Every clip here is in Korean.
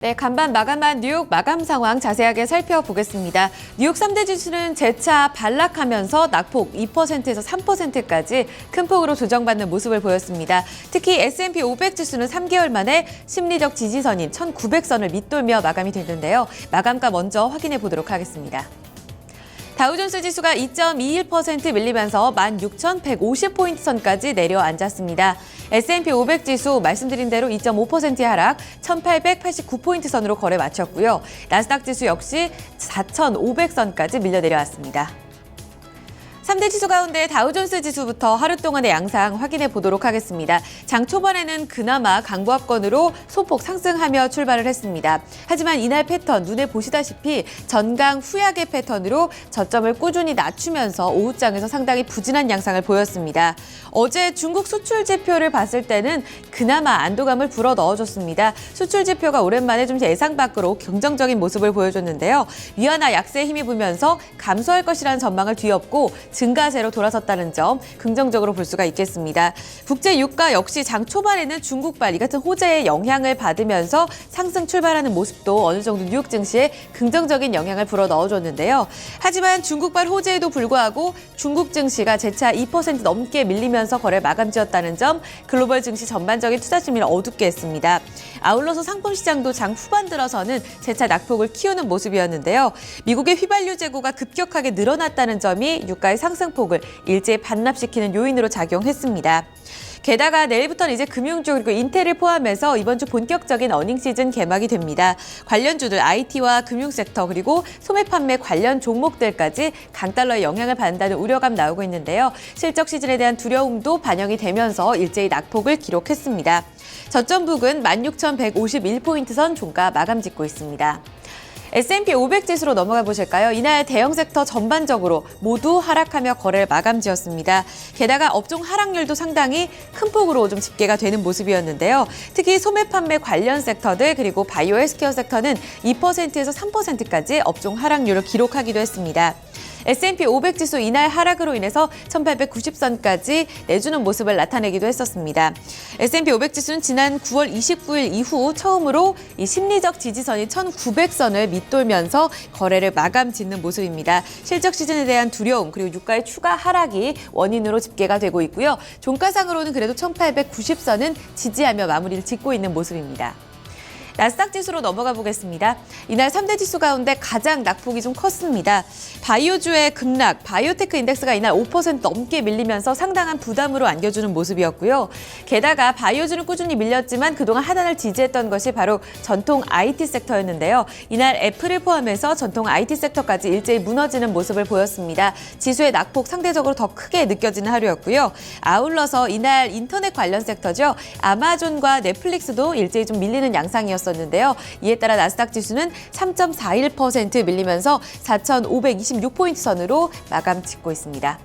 네, 간밤 마감한 뉴욕 마감 상황 자세하게 살펴보겠습니다. 뉴욕 3대 지수는 재차 반락하면서 낙폭 2%에서 3%까지 큰 폭으로 조정받는 모습을 보였습니다. 특히 S&P 500 지수는 3개월 만에 심리적 지지선인 1900선을 밑돌며 마감이 됐는데요. 마감가 먼저 확인해 보도록 하겠습니다. 다우존스 지수가 2.21% 밀리면서 16,150포인트 선까지 내려앉았습니다. S&P 500 지수 말씀드린 대로 2.5%의 하락, 1,889포인트 선으로 거래 마쳤고요. 나스닥 지수 역시 4,500선까지 밀려 내려왔습니다. 3대 지수 가운데 다우존스 지수부터 하루 동안의 양상 확인해 보도록 하겠습니다. 장 초반에는 그나마 강보합권으로 소폭 상승하며 출발을 했습니다. 하지만 이날 패턴 눈에 보시다시피 전강 후약의 패턴으로 저점을 꾸준히 낮추면서 오후장에서 상당히 부진한 양상을 보였습니다. 어제 중국 수출 지표를 봤을 때는 그나마 안도감을 불어 넣어줬습니다. 수출 지표가 오랜만에 좀 예상 밖으로 긍정적인 모습을 보여줬는데요. 위안화 약세에 힘입으면서 감소할 것이라는 전망을 뒤엎고 증가세로 돌아섰다는 점 긍정적으로 볼 수가 있겠습니다. 국제 유가 역시 장 초반에는 중국발 이 같은 호재의 영향을 받으면서 상승 출발하는 모습도 어느 정도 뉴욕 증시에 긍정적인 영향을 불어 넣어줬는데요. 하지만 중국발 호재에도 불구하고 중국 증시가 재차 2% 넘게 밀리면서 거래 마감지었다는 점 글로벌 증시 전반적인 투자 심리를 어둡게 했습니다. 아울러서 상품 시장도 장 후반 들어서는 재차 낙폭을 키우는 모습이었는데요. 미국의 휘발유 재고가 급격하게 늘어났다는 점이 유가의 상승폭을 일제히 반납시키는 요인으로 작용했습니다. 게다가 내일부터는 이제 금융주 그리고 인텔을 포함해서 이번 주 본격적인 어닝 시즌 개막이 됩니다. 관련주들 IT와 금융섹터 그리고 소매 판매 관련 종목들까지 강달러의 영향을 받는다는 우려감 나오고 있는데요. 실적 시즌에 대한 두려움도 반영이 되면서 일제히 낙폭을 기록했습니다. 저점 부근 16,151포인트 선 종가 마감 짓고 있습니다. S&P 500 지수로 넘어가 보실까요? 이날 대형 섹터 전반적으로 모두 하락하며 거래를 마감지었습니다. 게다가 업종 하락률도 상당히 큰 폭으로 좀 집계가 되는 모습이었는데요. 특히 소매 판매 관련 섹터들 그리고 바이오 헬스케어 섹터는 2%에서 3%까지 업종 하락률을 기록하기도 했습니다. S&P 500 지수 이날 하락으로 인해서 1,890선까지 내주는 모습을 나타내기도 했었습니다. S&P 500 지수는 지난 9월 29일 이후 처음으로 이 심리적 지지선인 1,900선을 밑돌면서 거래를 마감 짓는 모습입니다. 실적 시즌에 대한 두려움 그리고 유가의 추가 하락이 원인으로 집계가 되고 있고요. 종가상으로는 그래도 1,890선은 지지하며 마무리를 짓고 있는 모습입니다. 나스닥 지수로 넘어가 보겠습니다. 이날 3대 지수 가운데 가장 낙폭이 좀 컸습니다. 바이오주의 급락, 바이오테크 인덱스가 이날 5% 넘게 밀리면서 상당한 부담으로 안겨주는 모습이었고요. 게다가 바이오주는 꾸준히 밀렸지만 그동안 하단을 지지했던 것이 바로 전통 IT 섹터였는데요. 이날 애플을 포함해서 전통 IT 섹터까지 일제히 무너지는 모습을 보였습니다. 지수의 낙폭 상대적으로 더 크게 느껴지는 하루였고요. 아울러서 이날 인터넷 관련 섹터죠. 아마존과 넷플릭스도 일제히 좀 밀리는 양상이었습니다. 는데요. 이에 따라 나스닥 지수는 3.41% 밀리면서 4,526포인트 선으로 마감 짓고 있습니다.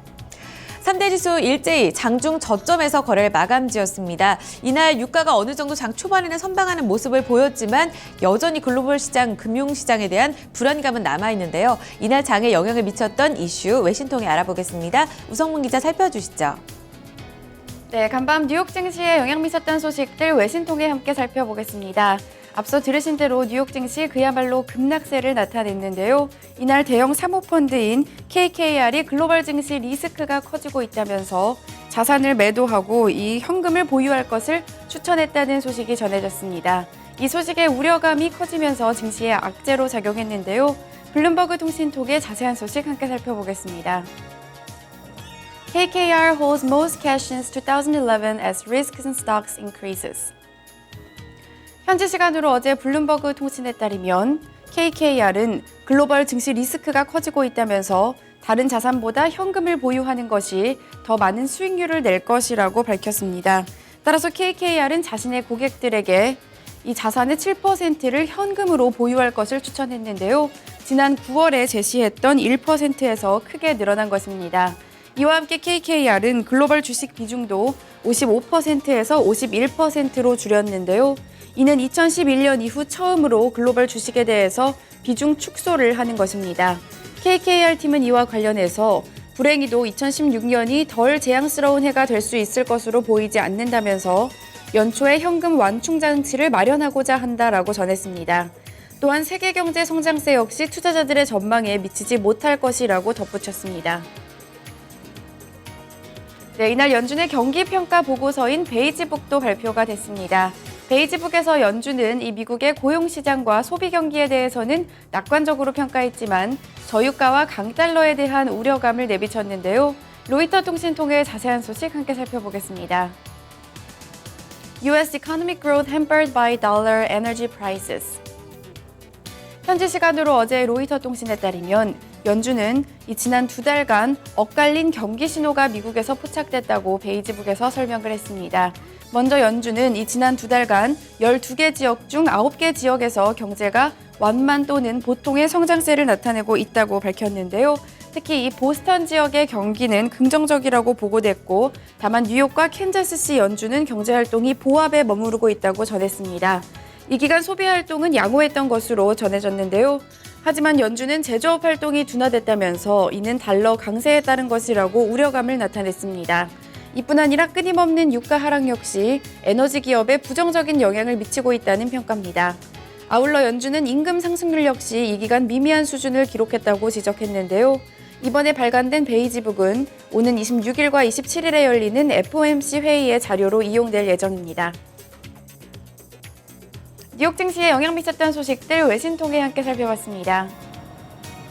3대 지수 일제히 장중 저점에서 거래를 마감지었습니다. 이날 유가가 어느 정도 장 초반에는 선방하는 모습을 보였지만 여전히 글로벌 시장, 금융시장에 대한 불안감은 남아있는데요. 이날 장에 영향을 미쳤던 이슈 외신 통해 알아보겠습니다. 우성문 기자 살펴주시죠. 네, 간밤 뉴욕 증시에 영향 미쳤던 소식들 외신 통해 함께 살펴보겠습니다. 앞서 들으신 대로 뉴욕 증시 그야말로 급락세를 나타냈는데요. 이날 대형 사모펀드인 KKR이 글로벌 증시 리스크가 커지고 있다면서 자산을 매도하고 이 현금을 보유할 것을 추천했다는 소식이 전해졌습니다. 이 소식에 우려감이 커지면서 증시에 악재로 작용했는데요. 블룸버그 통신톡의 자세한 소식 함께 살펴보겠습니다. KKR holds most cash since 2011 as risks in stocks increases. 현지 시간으로 어제 블룸버그 통신에 따르면 KKR은 글로벌 증시 리스크가 커지고 있다면서 다른 자산보다 현금을 보유하는 것이 더 많은 수익률을 낼 것이라고 밝혔습니다. 따라서 KKR은 자신의 고객들에게 이 자산의 7%를 현금으로 보유할 것을 추천했는데요. 지난 9월에 제시했던 1%에서 크게 늘어난 것입니다. 이와 함께 KKR은 글로벌 주식 비중도 55%에서 51%로 줄였는데요. 이는 2011년 이후 처음으로 글로벌 주식에 대해서 비중 축소를 하는 것입니다. KKR 팀은 이와 관련해서 불행히도 2016년이 덜 재앙스러운 해가 될 수 있을 것으로 보이지 않는다면서 연초에 현금 완충 장치를 마련하고자 한다라고 전했습니다. 또한 세계 경제 성장세 역시 투자자들의 전망에 미치지 못할 것이라고 덧붙였습니다. 네, 이날 연준의 경기평가 보고서인 베이지북도 발표가 됐습니다. 베이지북에서 연준은 이 미국의 고용시장과 소비 경기에 대해서는 낙관적으로 평가했지만 저유가와 강달러에 대한 우려감을 내비쳤는데요. 로이터 통신 통해 자세한 소식 함께 살펴보겠습니다. U.S. economic growth hampered by dollar energy prices. 현지 시간으로 어제 로이터 통신에 따르면 연준은 지난 2달간 엇갈린 경기 신호가 미국에서 포착됐다고 베이지북에서 설명을 했습니다. 먼저 연준은 지난 2달간 12개 지역 중 9개 지역에서 경제가 완만 또는 보통의 성장세를 나타내고 있다고 밝혔는데요. 특히 이 보스턴 지역의 경기는 긍정적이라고 보고됐고, 다만 뉴욕과 캔자스시 연준은 경제활동이 보합에 머무르고 있다고 전했습니다. 이 기간 소비활동은 양호했던 것으로 전해졌는데요. 하지만 연준은 제조업 활동이 둔화됐다면서 이는 달러 강세에 따른 것이라고 우려감을 나타냈습니다. 이뿐 아니라 끊임없는 유가 하락 역시 에너지 기업에 부정적인 영향을 미치고 있다는 평가입니다. 아울러 연준은 임금 상승률 역시 이 기간 미미한 수준을 기록했다고 지적했는데요. 이번에 발간된 베이지북은 오는 26일과 27일에 열리는 FOMC 회의의 자료로 이용될 예정입니다. 뉴욕 증시에 영향 미쳤던 소식들 외신 통해 함께 살펴봤습니다.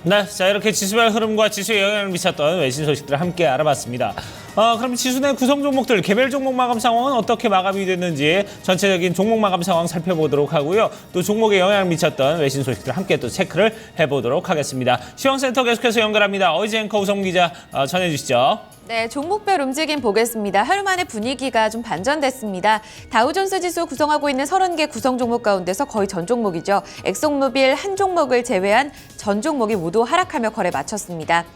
네, 자 이렇게 지수별 흐름과 지수에 영향을 미쳤던 외신 소식들을 함께 알아봤습니다. 그럼 지수 내 구성 종목들 개별 종목 마감 상황은 어떻게 마감이 됐는지 전체적인 종목 마감 상황 살펴보도록 하고요. 또 종목에 영향을 미쳤던 외신 소식들 함께 또 체크를 해보도록 하겠습니다. 시황센터 계속해서 연결합니다. 어이지 앵커 우성 기자 전해주시죠. 네, 종목별 움직임 보겠습니다. 하루 만에 분위기가 좀 반전됐습니다. 다우존스 지수 구성하고 있는 30개 구성 종목 가운데서 거의 전 종목이죠. 엑송모빌 한 종목을 제외한 전 종목이 모두 하락하며 거래 마쳤습니다.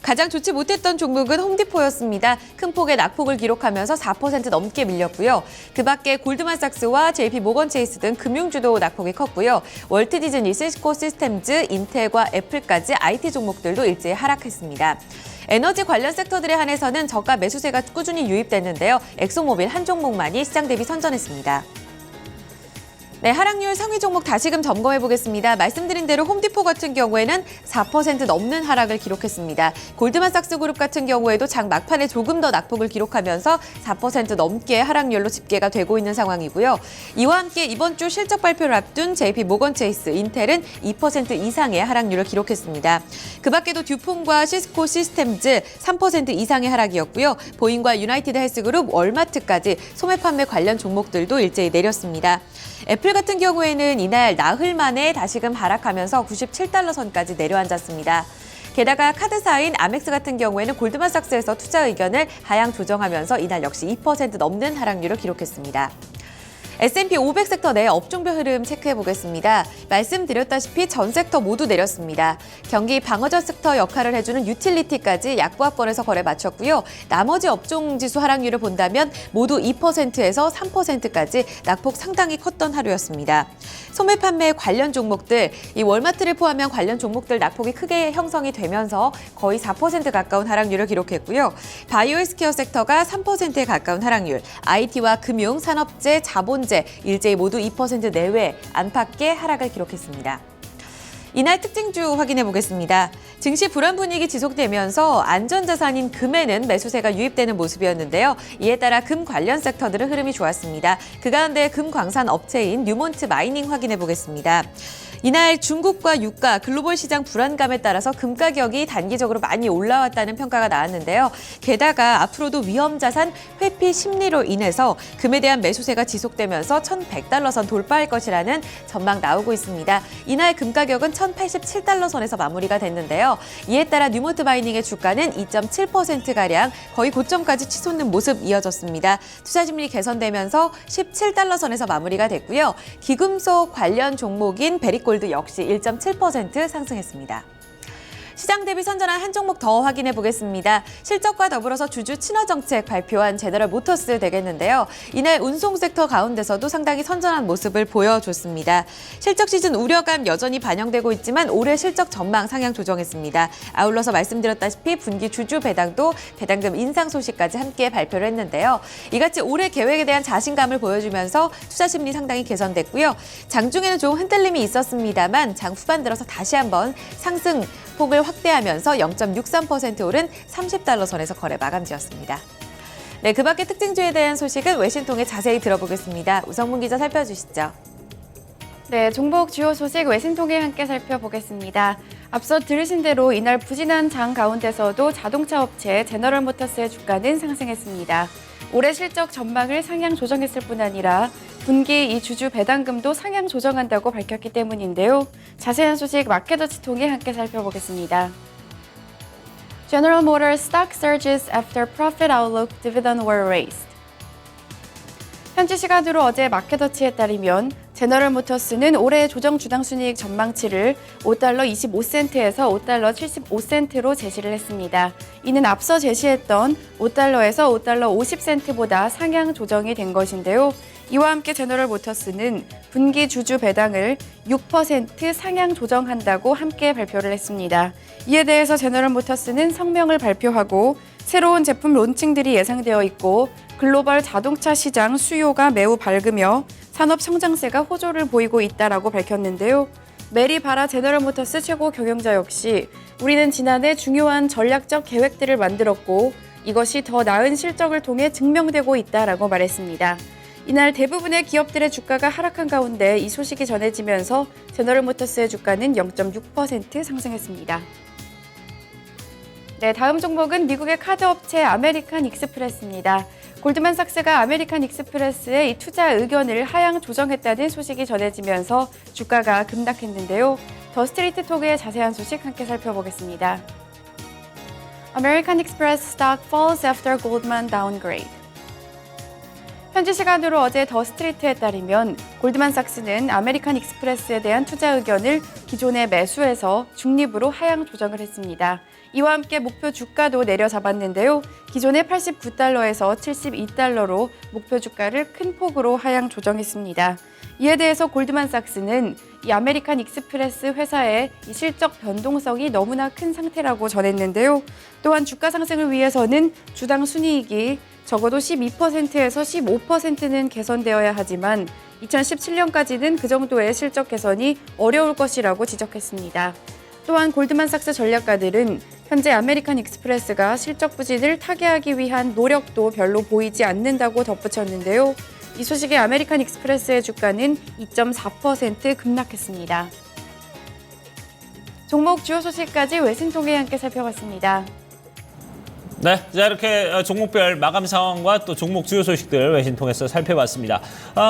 가장 좋지 못했던 종목은 홈디포였습니다. 큰 폭의 낙폭을 기록하면서 4% 넘게 밀렸고요. 그 밖에 골드만삭스와 JP 모건체이스 등 금융주도 낙폭이 컸고요. 월트 디즈니, 시스코 시스템즈, 인텔과 애플까지 IT 종목들도 일제히 하락했습니다. 에너지 관련 섹터들에 한해서는 저가 매수세가 꾸준히 유입됐는데요. 엑소모빌 한 종목만이 시장 대비 선전했습니다. 네, 하락률 상위 종목 다시금 점검해 보겠습니다. 말씀드린 대로 홈디포 같은 경우에는 4% 넘는 하락을 기록했습니다. 골드만삭스 그룹 같은 경우에도 장 막판에 조금 더 낙폭을 기록하면서 4% 넘게 하락률로 집계가 되고 있는 상황이고요. 이와 함께 이번 주 실적 발표를 앞둔 JP 모건체이스, 인텔은 2% 이상의 하락률을 기록했습니다. 그 밖에도 듀폰과 시스코 시스템즈 3% 이상의 하락이었고요. 보잉과 유나이티드 헬스그룹, 월마트까지 소매 판매 관련 종목들도 일제히 내렸습니다. 애플 같은 경우에는 이날 나흘 만에 다시금 하락하면서 97달러 선까지 내려앉았습니다. 게다가 카드사인 아멕스 같은 경우에는 골드만삭스에서 투자 의견을 하향 조정하면서 이날 역시 2% 넘는 하락률을 기록했습니다. S&P 500 섹터 내 업종별 흐름 체크해 보겠습니다. 말씀드렸다시피 전 섹터 모두 내렸습니다. 경기 방어적 섹터 역할을 해주는 유틸리티까지 약보합권에서 거래 마쳤고요. 나머지 업종 지수 하락률을 본다면 모두 2%에서 3%까지 낙폭 상당히 컸던 하루였습니다. 소매 판매 관련 종목들, 이 월마트를 포함한 관련 종목들 낙폭이 크게 형성이 되면서 거의 4% 가까운 하락률을 기록했고요. 바이오 헬스케어 섹터가 3%에 가까운 하락률, IT와 금융, 산업재, 자본재 일제히 모두 2% 내외 안팎의 하락을 기록했습니다. 이날 특징주 확인해 보겠습니다. 증시 불안 분위기 지속되면서 안전자산인 금에는 매수세가 유입되는 모습이었는데요. 이에 따라 금 관련 섹터들은 흐름이 좋았습니다. 그 가운데 금 광산 업체인 뉴몬트 마이닝 확인해 보겠습니다. 이날 중국과 유가, 글로벌 시장 불안감에 따라서 금 가격이 단기적으로 많이 올라왔다는 평가가 나왔는데요. 게다가 앞으로도 위험 자산 회피 심리로 인해서 금에 대한 매수세가 지속되면서 1,100달러 선 돌파할 것이라는 전망 나오고 있습니다. 이날 금 가격은 1,087달러 선에서 마무리가 됐는데요. 이에 따라 뉴몬트 마이닝의 주가는 2.7%가량 거의 고점까지 치솟는 모습 이어졌습니다. 투자 심리 개선되면서 17달러 선에서 마무리가 됐고요. 기금속 관련 종목인 베리골드 역시 1.7% 상승했습니다. 시장 대비 선전한 한 종목 더 확인해 보겠습니다. 실적과 더불어서 주주 친화 정책 발표한 제너럴 모터스 되겠는데요. 이날 운송 섹터 가운데서도 상당히 선전한 모습을 보여줬습니다. 실적 시즌 우려감 여전히 반영되고 있지만 올해 실적 전망 상향 조정했습니다. 아울러서 말씀드렸다시피 분기 주주 배당도 배당금 인상 소식까지 함께 발표를 했는데요. 이같이 올해 계획에 대한 자신감을 보여주면서 투자 심리 상당히 개선됐고요. 장중에는 좀 흔들림이 있었습니다만 장 후반 들어서 다시 한번 상승 폭을 확대하면서 0.63% 오른 $30 선에서 거래 마감지었습니다. 네, 그 밖의 특징주에 대한 소식은 외신 통해 자세히 들어보겠습니다. 우성문 기자 살펴주시죠. 네, 종목 주요 소식 외신 통해 함께 살펴보겠습니다. 앞서 들으신 대로 이날 부진한 장 가운데서도 자동차 업체 제너럴 모터스의 주가는 상승했습니다. 올해 실적 전망을 상향 조정했을 뿐 아니라 분기 이 주주 배당금도 상향 조정한다고 밝혔기 때문인데요. 자세한 소식 마켓워치 통해 함께 살펴보겠습니다. General Motors stock surges after profit outlook dividend were raised. 현지 시간으로 어제 마켓워치에 따르면 제너럴 모터스는 올해 조정 주당 순이익 전망치를 $5.25에서 $5.75로 제시를 했습니다. 이는 앞서 제시했던 $5에서 $5.50보다 상향 조정이 된 것인데요. 이와 함께 제너럴 모터스는 분기 주주 배당을 6% 상향 조정한다고 함께 발표를 했습니다. 이에 대해서 제너럴 모터스는 성명을 발표하고 새로운 제품 론칭들이 예상되어 있고 글로벌 자동차 시장 수요가 매우 밝으며 산업 성장세가 호조를 보이고 있다라고 밝혔는데요. 메리 바라 제너럴 모터스 최고 경영자 역시 우리는 지난해 중요한 전략적 계획들을 만들었고 이것이 더 나은 실적을 통해 증명되고 있다라고 말했습니다. 이날 대부분의 기업들의 주가가 하락한 가운데 이 소식이 전해지면서 제너럴 모터스의 주가는 0.6% 상승했습니다. 네, 다음 종목은 미국의 카드 업체 아메리칸 익스프레스입니다. 골드만삭스가 아메리칸 익스프레스의 이 투자 의견을 하향 조정했다는 소식이 전해지면서 주가가 급락했는데요. 더 스트리트 토크의 자세한 소식 함께 살펴보겠습니다. American Express stock falls after Goldman downgrade. 현지 시간으로 어제 더 스트리트에 따르면 골드만삭스는 아메리칸 익스프레스에 대한 투자 의견을 기존의 매수에서 중립으로 하향 조정을 했습니다. 이와 함께 목표 주가도 내려잡았는데요. 기존의 $89에서 $72로 목표 주가를 큰 폭으로 하향 조정했습니다. 이에 대해서 골드만삭스는 이 아메리칸 익스프레스 회사의 이 실적 변동성이 너무나 큰 상태라고 전했는데요. 또한 주가 상승을 위해서는 주당 순이익이 적어도 12%에서 15%는 개선되어야 하지만 2017년까지는 그 정도의 실적 개선이 어려울 것이라고 지적했습니다. 또한 골드만삭스 전략가들은 현재 아메리칸 익스프레스가 실적 부진을 타개하기 위한 노력도 별로 보이지 않는다고 덧붙였는데요. 이 소식에 아메리칸 익스프레스의 주가는 2.4% 급락했습니다. 종목 주요 소식까지 외신 통해 함께 살펴봤습니다. 네, 자 이렇게 종목별 마감 상황과 또 종목 주요 소식들 외신 통해서 살펴봤습니다.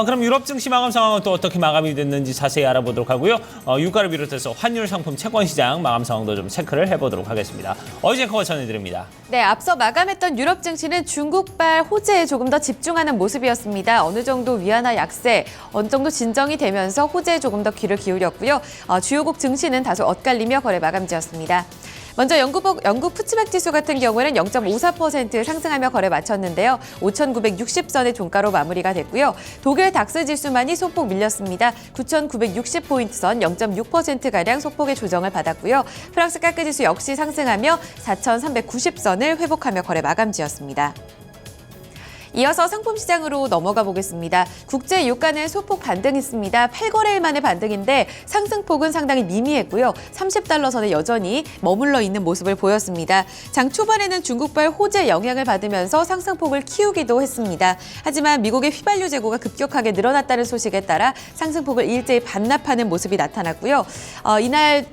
그럼 유럽 증시 마감 상황은 또 어떻게 마감이 됐는지 자세히 알아보도록 하고요. 유가를 비롯해서 환율 상품 채권 시장 마감 상황도 좀 체크를 해보도록 하겠습니다. 어이젠커가 전해드립니다. 네, 앞서 마감했던 유럽 증시는 중국발 호재에 조금 더 집중하는 모습이었습니다. 어느 정도 위안화 약세, 어느 정도 진정이 되면서 호재에 조금 더 귀를 기울였고요. 주요국 증시는 다소 엇갈리며 거래 마감지었습니다. 먼저 영국 푸츠백 지수 같은 경우에는 0.54% 상승하며 거래 마쳤는데요. 5,960선의 종가로 마무리가 됐고요. 독일 닥스 지수만이 소폭 밀렸습니다. 9,960포인트 선 0.6%가량 소폭의 조정을 받았고요. 프랑스 까크 지수 역시 상승하며 4,390선을 회복하며 거래 마감지었습니다. 이어서 상품시장으로 넘어가 보겠습니다. 국제 유가는 소폭 반등했습니다. 8거래일 만의 반등인데 상승폭은 상당히 미미했고요. $30 선에 여전히 머물러 있는 모습을 보였습니다. 장 초반에는 중국발 호재 영향을 받으면서 상승폭을 키우기도 했습니다. 하지만 미국의 휘발유 재고가 급격하게 늘어났다는 소식에 따라 상승폭을 일제히 반납하는 모습이 나타났고요. 이날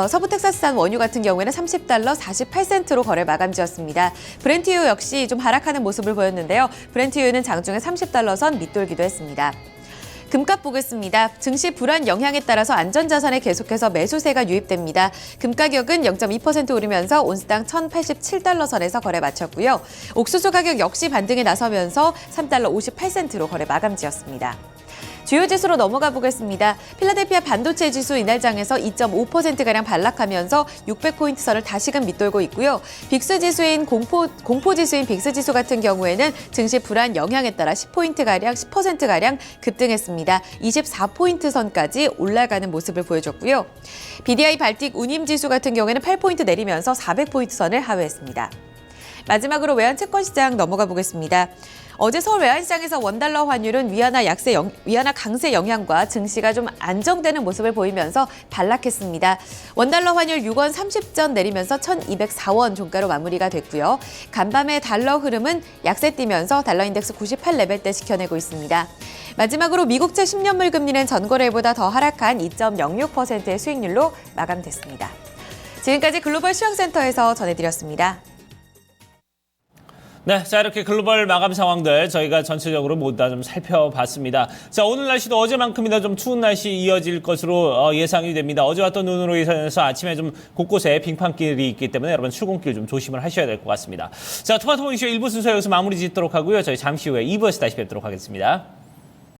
서부 텍사스산 원유 같은 경우에는 $30 48센트로 거래 마감지었습니다. 브렌트유 역시 좀 하락하는 모습을 보였는데요. 브렌트유는 장중에 $30 선 밑돌기도 했습니다. 금값 보겠습니다. 증시 불안 영향에 따라서 안전자산에 계속해서 매수세가 유입됩니다. 금 가격은 0.2% 오르면서 온스당 $1,087 선에서 거래 마쳤고요. 옥수수 가격 역시 반등에 나서면서 $3.58로 거래 마감지었습니다. 주요 지수로 넘어가 보겠습니다. 필라델피아 반도체 지수 이날 장에서 2.5%가량 반락하면서 600포인트 선을 다시금 밑돌고 있고요. 빅스 지수인 공포 지수인 빅스 지수 같은 경우에는 증시 불안 영향에 따라 10포인트가량, 10%가량 급등했습니다. 24포인트 선까지 올라가는 모습을 보여줬고요. BDI 발틱 운임 지수 같은 경우에는 8포인트 내리면서 400포인트 선을 하회했습니다. 마지막으로 외환 채권 시장 넘어가 보겠습니다. 어제 서울 외환시장에서 원달러 환율은 위안화 강세 영향과 증시가 좀 안정되는 모습을 보이면서 반락했습니다. 원달러 환율 6원 30전 내리면서 1,204원 종가로 마무리가 됐고요. 간밤의 달러 흐름은 약세 띄면서 달러 인덱스 98 레벨대 지켜내고 있습니다. 마지막으로 미국채 10년물 금리는 전거래보다 더 하락한 2.06%의 수익률로 마감됐습니다. 지금까지 글로벌 시황센터에서 전해드렸습니다. 네, 자 이렇게 글로벌 마감 상황들 저희가 전체적으로 모두 다 좀 살펴봤습니다. 자, 오늘 날씨도 어제만큼이나 좀 추운 날씨 이어질 것으로 예상이 됩니다. 어제 왔던 눈으로 인해서 아침에 좀 곳곳에 빙판길이 있기 때문에 여러분 출근길 좀 조심을 하셔야 될 것 같습니다. 자, 토마토 이슈 1부 순서 여기서 마무리 짓도록 하고요. 저희 잠시 후에 2부에서 다시 뵙도록 하겠습니다.